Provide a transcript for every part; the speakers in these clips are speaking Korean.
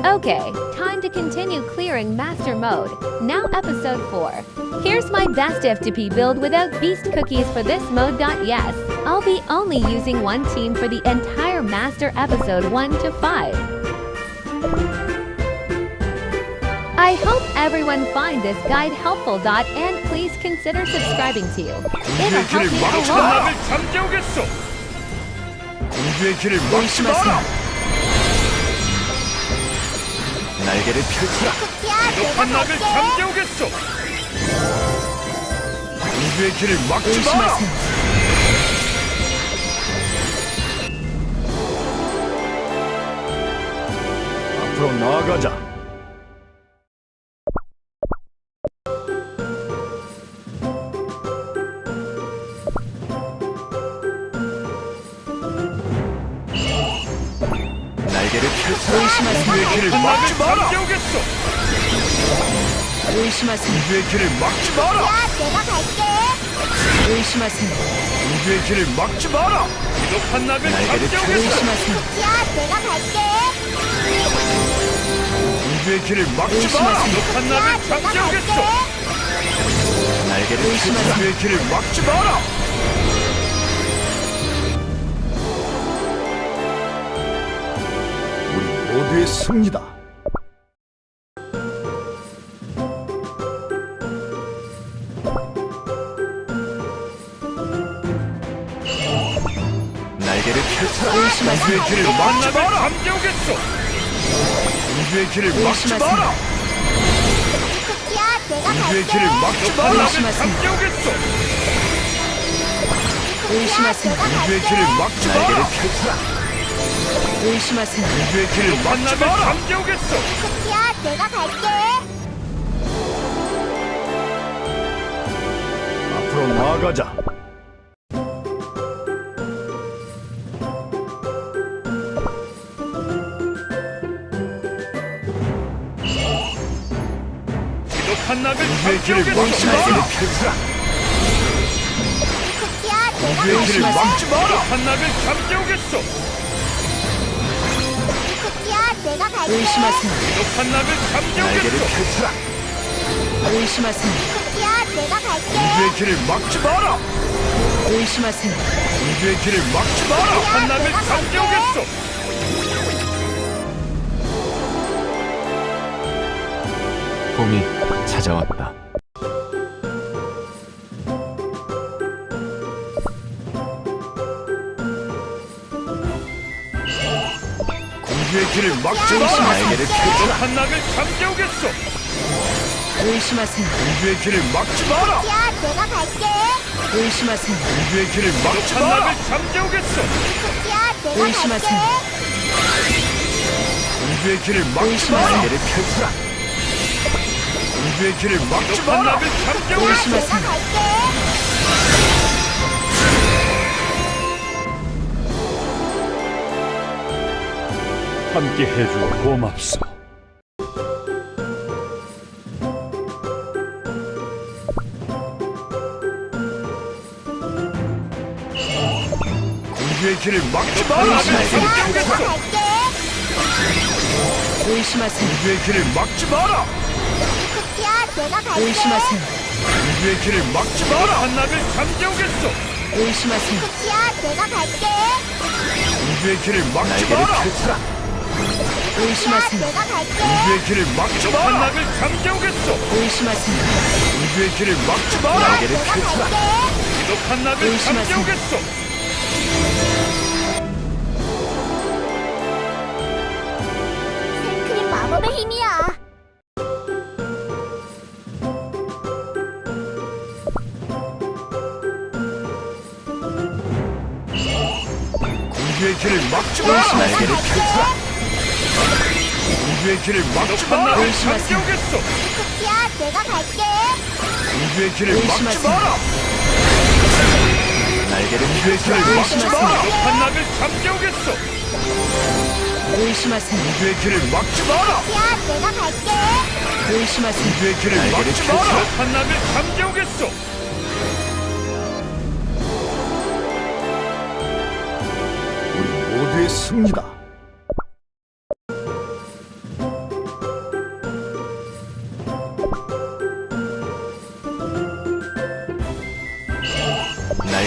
Okay, time to continue clearing Master Mode. Now episode 4. Here's my best FTP build without beast cookies for this mode. Yes, I'll be only using one team for the entire Master episode 1 to 5. I hope everyone find this guide helpful. And please consider subscribing to you. It'll help me a lot. 잠재우겠소. 공주의 길을 막지 마라. 날개를 펼쳐라. 비겁한 낙을 잠재우겠소. 공주의 길을 막지 마라. 앞으로 나아가자. 공주의 길을 막지 마라. 공주의 길을 막지 마라. 내가 갈게. 공주의 길을 막지 마라. 비겁한 낙을 잠재우겠소. 내가 갈게. 공주의 길을 막지 마라. 비겁한 낙을 잠재우겠소. 공주의 길을 막지 마라. 모두의 승리다. 날개를 펼쳐라. 공주의 길을 막지 마라. 잠재우겠소. 공주의 길을 막지 마라. 공주의 길을 막지 마라. 잠재우겠소. 공주의 길을 막지 마라. 날개를 펼쳐라. 공주의 길을 막지 마라. 잠재우겠소. 야, 내가 갈게. 앞으로 나아가자. 비겁한 낙을 잠재우겠소. 날개를 펼쳐라. 공주의 길을 막지 마라. 비겁한 낙을 잠재우겠소. 내가 갈게. 비겁한 낙을 잠재우겠소. 야, 내가 갈게. 공주의 길을 막지 마라. 공주의 길을 막지 마라. 비겁한 낙을 잠재우겠소. 봄이 찾아왔다. 공주의 길을 막지 마라. 날개를 펼쳐라. 낙을 잠재우겠소. 공주의 길을 막지 마라. 야, 내가 갈게. 공주의 길을 막지 마라. 낙을 잠재우겠소. 야, 내가 갈게. 공주의 길을 막지 마라. 날개를 펼쳐라. 공주의 길을 막지 마라. 낙을 잠재우겠소. 내가 갈게. 함께 해줘 고맙소. 공주의 길을 막지 마라. 날개를 펼쳐라. 공주의 길을 막지 마라. 야, 내가 갈게. 공주의 길을 막지 마라. 낙을 잠재우겠소. 야, 내가 갈게. 공주의 길을 막지 마라. 야, 내가 갈게. 공주의 길을 막지 마라. 낙을 잠재우겠소. 공주의 길을 막지 마라. 날개를 펼쳐라. 비겁한 낙을 잠재우겠소. 생크림 마법의 힘이야. 공주의 길을 막지 마라. 날개를 펼쳐라. 공주의 길을 막지 마라. 잠재우겠소. 야, 내가 갈게. 공주의 길을 막지 마라. 날개를 펼쳐라. 막지 마라. 비겁한 낙을 잠재우겠소. 공주의 길을 막지 마라. 야, 내가 갈게. 공주의 길을 막지 마라. 비겁한 낙을 잠재우겠소. 우리 모두의 승리다.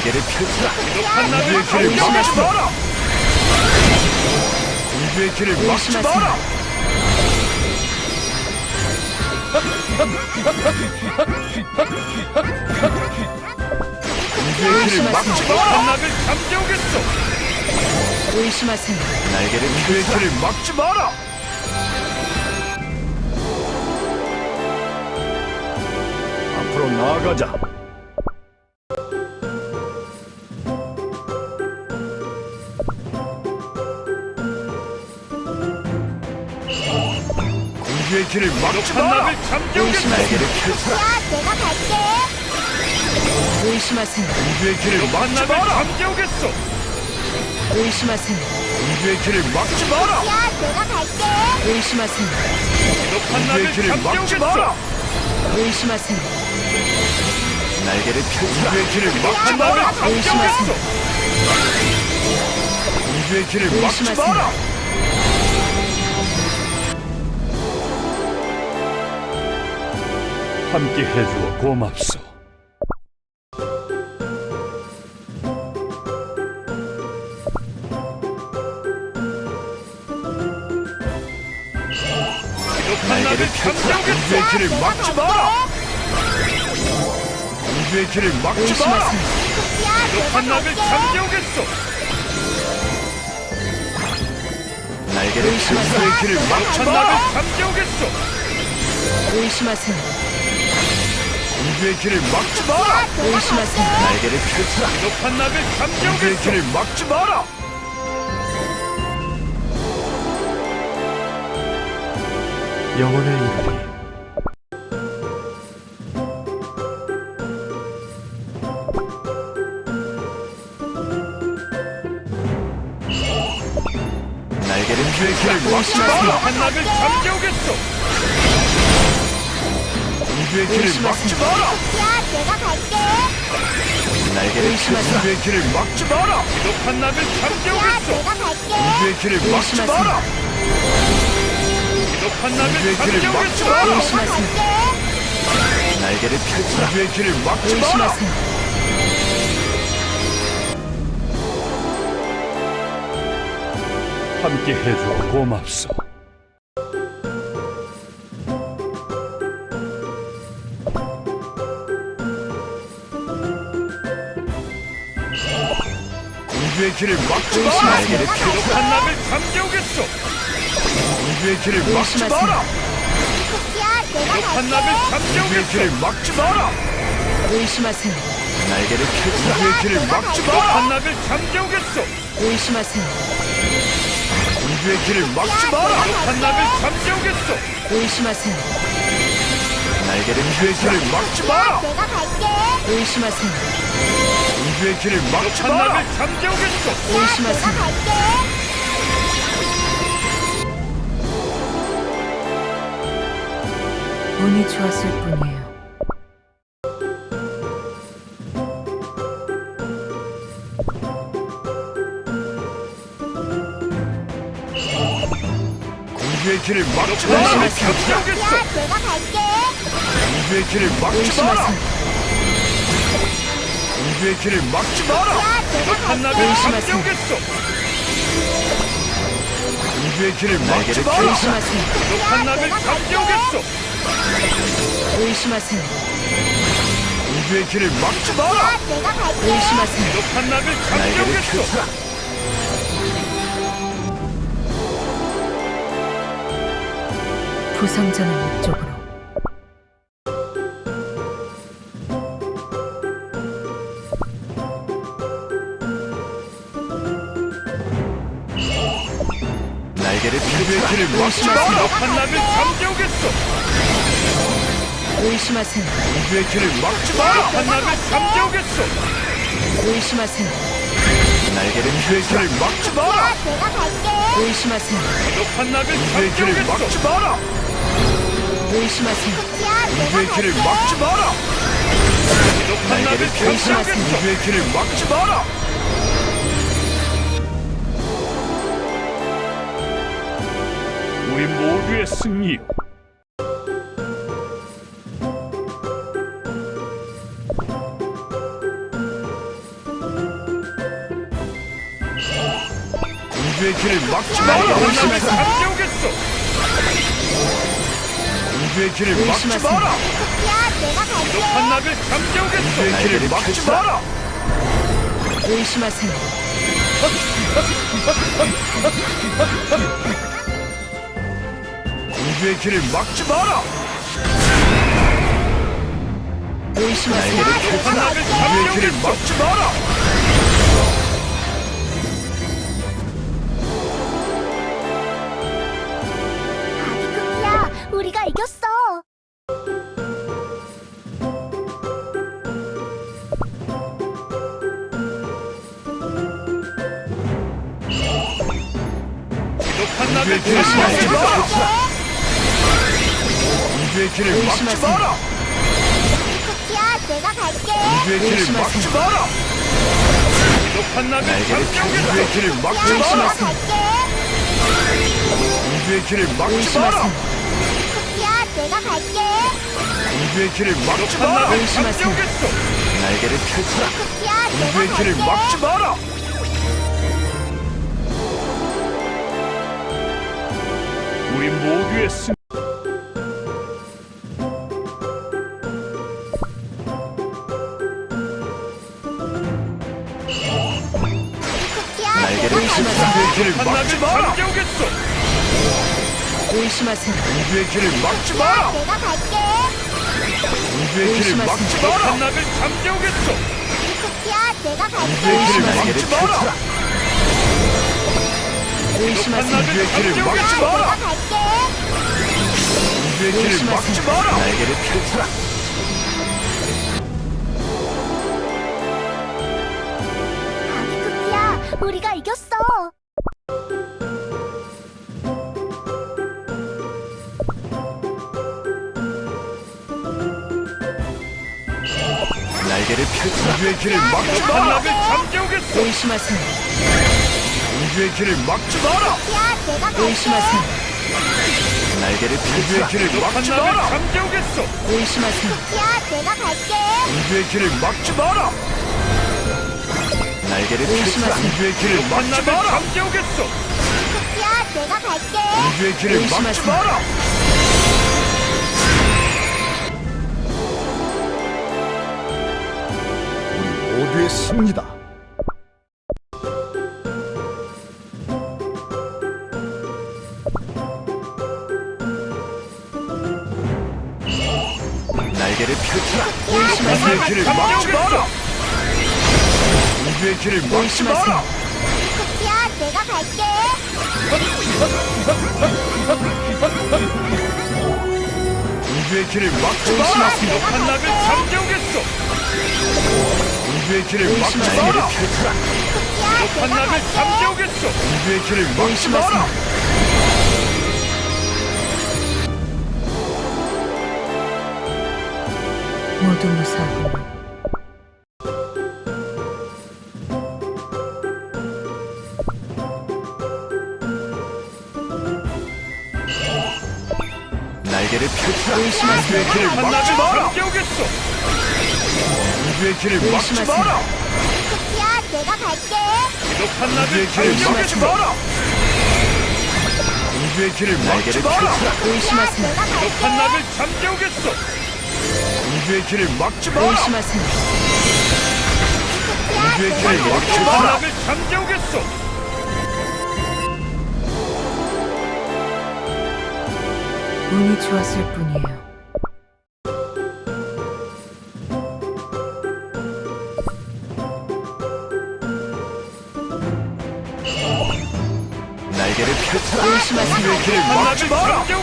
날개를 펼쳐라. 지키야 우주의 내가 길을 갈게. 막지 마라. 우주의 길을 막지 마라. 우주의 길을 막지 마라. 한낙을 잠재우겠소. 의심하세요. 날개를 우주의 길을 막지 마라. 앞으로 나아가자. 우주의 길을 막지 마라. 의심하세요. 날개를 펼쳐라. 지키야 내가 갈게. 의심하세요. 우주의 길을 막지 마라. 잠재우겠소. 의심하세요. 우주의 길을 막지 마라. 지키야 내가 갈게. 의심하세요. 우주의 길을 막지 마라. 의심하세요. 날개를 펼쳐라. 우주의 길을 막지 마라. 의심하세요. 우주의 길을 막지 의심하세요. 마라. 함께 해주어 고맙소. 날개를 펼쳐라. 우주의 길을 막지 마라. 우주의 길을 막지 마라. 의심하세요. 지키야 내가 갈게. 잠재우겠소. 날개를 의심하세요. 우주의 길을 막지 마라. 잠재우겠소. 의심하세요. 우주의 길을 막지 마라. 의심하세요. 날개를 펼쳐라. 높은 낙을 잠재우겠소. 우주의 길을 막지 마라. 영혼을 이루리. 날개를 우주의 길을 막지 마라. 높은 낙을 잠재우겠소. 우주의 길을 막지 마라. 지키야 내가 갈게. 날개를 의심하세요. 우주의 길을 막지 마라. 높은 낙을 지키야 잠재우겠소. 내가 갈게. 우주의 길을 막지 의심하세요. 마라. 높은 낙을 지키야 잠재우겠소. 내가 의심하세요. 갈게. 날개를 펼쳐라. 우주의 길을 막지 마라. 의심하세요. 함께 해줘 고맙소. 우주의 길을 막지 마라. 날개를 펼쳐라. 낙을 잠재우겠소. 우주의 길을 막지 의심하세요. 지키야 마라. 내가 낙을 갈게. 잠재우겠소. 길을 막지 마라. 의심하세요. 날개를 펼쳐라. 우주의 길을 막지 마라. 낙을 잠재우겠소. 의심하세요. 우주의 길을 막지 마라. 낙을 잠재우겠소. 의심하세요. 날개를 우주의 길을 막지 마라. 내가 갈게. 의심하세요. 우주의 길을 막지 마라. 낙을 잠재우겠소. 내가 의심하세요. 갈게. 운이 좋았을 뿐이에요. 우주의 길을 막지 마라. 의심하세요. 잠재우겠소. 지키야 내가 갈게. 우주의 길을 막지 마라. 의심하세요. 우주의 길을 막지 마라. 지키야 내가 낙을 갈게. 의심하세요. 잠재우겠소. 우주의 길을 막지 마라. 의심하세요. 낙을 잠재우겠소. 의심하세요. 우주의 길을 막지 마라. 내가 갈게. 의심하세요. 낙을 잠재우겠소. 부상자는 이쪽으로. 날개를 우주의 길을 막지 마라. 낙을 잠재우겠소. 의심하세요. 우주의 길을 막지 마라. 낙을 잠재우겠소. 의심하세요. 날개를 우주의 길을 막지 마라. 내가 갈게. 의심하세요. 낙을 우주의 길을 막지 마라. 의심하세요. 지키야 우주의 내가 길을 갈게. 막지 마라. 날개를 의심하세요. 우주의 길을 막지 마라. 우리 모두의 승리요. 우주의 길을 막지 마라. 조심하세요. 잠재우겠어. 우주의 길을 막지 조심하세요. 마라. 쿠키야, 내가 갈게. 한낙을 잠재우겠어. 우주의 길을 막지 마라. 의심하세요. 우주의 길을 막지 마라. 의심하세요. 한낙을 우주의 길을 막지 마라. 아기 쿠키야, 우리가 이겼어. 한낙을 쿠키야, 막지 내가 마라. 갈게. 우주의 길을 막지 마라. 쿠키야, 내가 갈게. 우주의 길을 막지 마라. 한낙을 잠재우겠어. 우주의 길을 막지 쿠키야, 내가 마라. 갈게. 우주의 길을 막지 의심하세요. 마라. 쿠키야, 내가 갈게. 우주의 길을 막지 마라. 의심하세요. 날개를 펼쳐라. 쿠키야, 우주의 내가 길을 갈게. 막지 마라. 우리 모두의 승. 쿠키야, 날개를 내가 펼쳐라. 갈게. 우주의 길을 막지 마라. 의심하세요. 우주의 길을 막지 마라. 내가 갈게. 우주의 길을 막지 마라. 한낙을 잠재우겠어. 쿠키야, 내가 갈게. 우주의 길을 막지 마라. 의심하세요. 우주의 길을 막지 내가 마라. 갈게. 우주의 길을 막지 마라. 날개를 펼쳐라. 아기 쿠키야, 우리가 이겼어. 날개를 펼쳐라. 우주의 길을 막지 마라. 한낙을 잠재우겠어. 의심하세요. 우주의 길을 막지 마라. 쿠키야, 내가 갈게. 의심하세요. 날개를 펼쳐라. 우주의 길을 막지 마라. 잠재우겠어. 의심하세요. 쿠키야, 내가 갈게. 우주의 길을 막지 마라. 날개를 펼쳐라. 의심하세요. 우주의 길을 막지 마라. 잠재우겠어. 쿠키야, 내가 갈게. 우주의 길을 막지 의심하세요. 마라. 우리 모두의 승리다. 날개를 펼쳐라. 우주의 길을 막지 마라. 우주의 길을 막지 마라. 쿠키야, 내가 갈게. 우주의 길을 막지 마라. 한낙을 잠재우겠어. 우주의 길을 막지 마라. 쿠키야, 내가 한낙을 갈게. 잠재우겠어. 우주의 길을 막지 마라. 모두 무사하고 날개를 펼쳐라. 우주의 길을 막지 마라. 잠재우겠어. 우주의 길을 막지 의심하세요. 마라. 쿠키야, 내가 갈게. 우주의 길을 막지 마라. 우주의 길을 막지 마라. 의심하세요. 내가 갈게. 한낙을 잠재우겠어. 우주의 길을 막지 마라. 의심하세요. 우주의 길을 막지 마라. 한낙을 잠재우겠어. 운이 좋았을 뿐이에요. 날개를 펼쳐라. 의심하세요. 우주의 길을 막지 마라. 우주의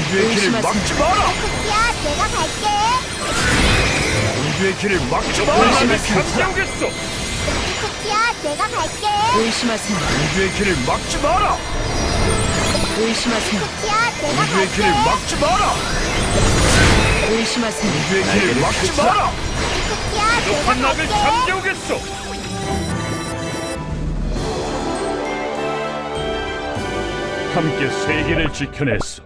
길을 의심하세요. 막지 마라. 쿠키야, 내가 갈게. 우주의 길을 막지 마라. 의심하세요. 잠재우겠어. 쿠키야, 내가 갈게. 의심하세요. 우주의 길을 막지 마라. 의심하세요. 쿠키야, 내가 우주의 갈게. 길을 막지 마라. 의심하세요. 우주의 길을 막지 마라. 쿠키야, 내가 한낙을 갈게. 잠재우겠어. 함께 세계를 지켜냈어.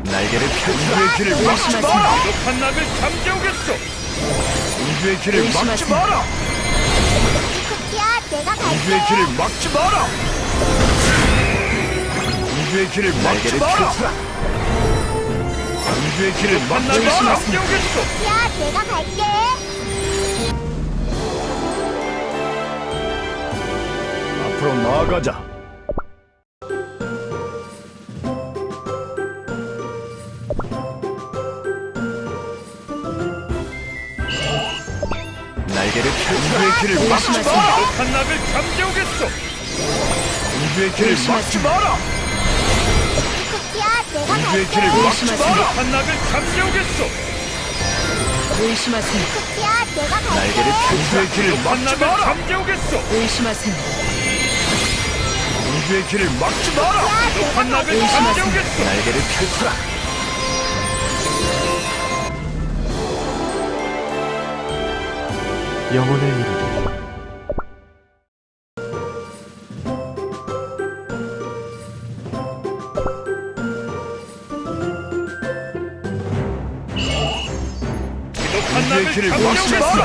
날개를 펼쳐라. 우주의 길을 막지 의심하세요. 마라. 지독한 낙을 잠재우겠소. 우주의 길을 막지 의심하세요. 마라. 쿠키야, 내가 우주의 갈게. 길을 막지 마라. 우주의 길을 막지 마라. 우주의 길을 막지 마라. 잠재우겠소. 쿠키야, 내가 갈게. 앞으로 나아가자. 날개를 펼쳐라. 우주의 길을 막지 의심하세요. 마라. 지독한 낙을 잠재우겠소. 우주의 길을 막지 마라. 쿠키야, 내가 우주의 갈게. 길을 막지 의심하세요. 마라. 지독한 낙을 잠재우겠소. 의심하세요. 쿠키야, 내가 갈게. 날개를 펼쳐라. 우주의 길을 막지 마라. 잠재우겠소. 의심하세요. 우주의 길을 막지 마라. 지독한 낙을 의심하세요. 잠재우겠소. 날개를 펼쳐라. 영혼을 이루리. 지독한 낙을 잠재우겠소.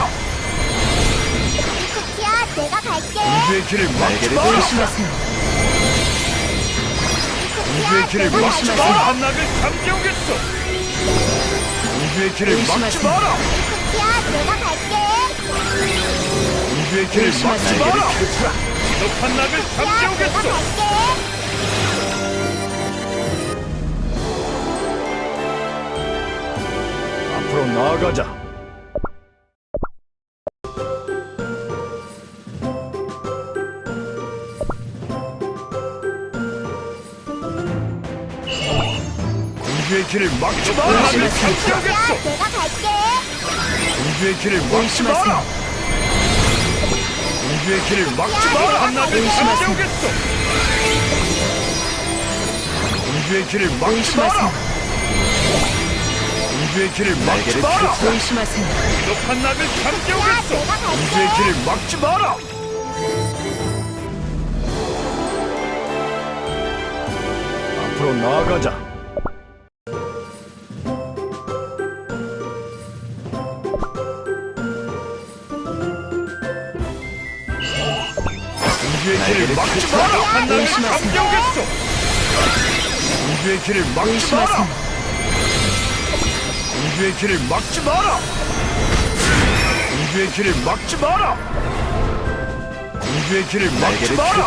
쿠키야, 내가 갈게. 우주의 길을 막지 마라. 의심하세요. 우주의 길을 막지 의심하세요. 마라. 지독한 낙을 잠재우겠소. 우주의 길을 막지 의심하세요. 마라. 쿠키야, 내가 갈게. 우주의 길을 막지 의심하세요. 마라. 지독한 낙을 쿠키야, 내가 잠재우겠소. 갈게. 앞으로 나아가자. 우주의 길을 막지 마라. 의심하세요. 쿠키야, 내가 갈게. 우주의 길을 막지 의심하세요. 마라. 우주의 길을 막지 마라. 낙을 의심하세요. 잠재우겠소. 우주의 길을 막지 의심하세요. 마라. 우주의 길을 막지 마라. 의심하세요. 지독한 낙을 잠재우겠소. 내가 갈게. 우주의 길을 막지 마라. 앞으로 나아가자. 우주의 길을 막지 마라. 지독한 낙을 의심하세요. 잠재우겠소. 우주의 길을 막지 의심하세요. 마라. 우주의 길을 막지 마라. 우주의 길을 막지 마라. 우주의 길을 막지 마라.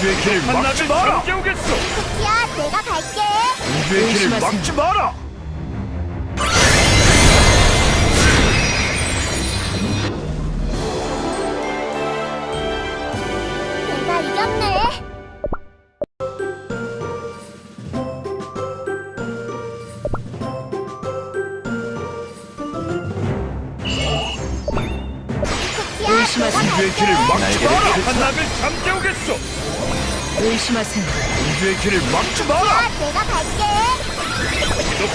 우주의 길을 막지 마라. 쿠키야, 내가 갈게. 우주의 길을 의심하세요. 막지 마라. 내가 이겼네. 쿠키야, 내가 의심하세요. 우주의 길을 갈게. 막지 마라. 한낙을 잠재우겠소. 의심하세요. 우주의 길을 막지 마라. 쿠키야, 내가 갈게.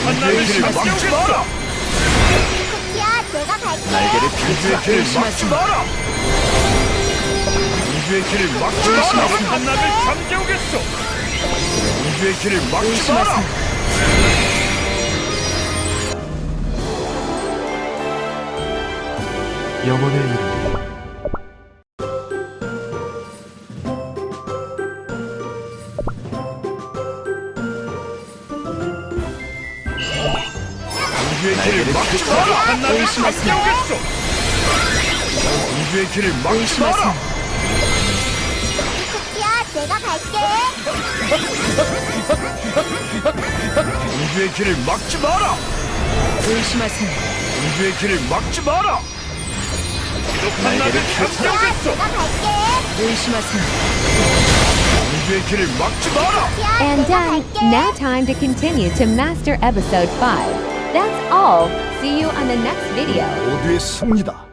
한낙을 막지 마라. 쿠키야, 내가 갈게. 우주의 길을 막지 마라. 우주의 길을 막지 마라. 의심하세요. 한낙을 잠재우겠소. 우주의 길을 막지 마라. 의심하세요. 영혼을 이루리. 우주의 길을 막지 마라. 한낙을 의심하세요. 잠재우겠소. 우주의 길을 막지 마라. 쿠키야, 내가 갈게. 우주의 길을 막지 마라. 의심하세요. 우주의 길을 막지 마라. 한낙을 잠재우겠소. 내가 갈게. 의심하세요. 우주의 길을 막지 마라. 쿠키야, And 내가 done. 갈게. Now time to continue to master episode 5. That's all. See you on the next video. 모두의 승리다.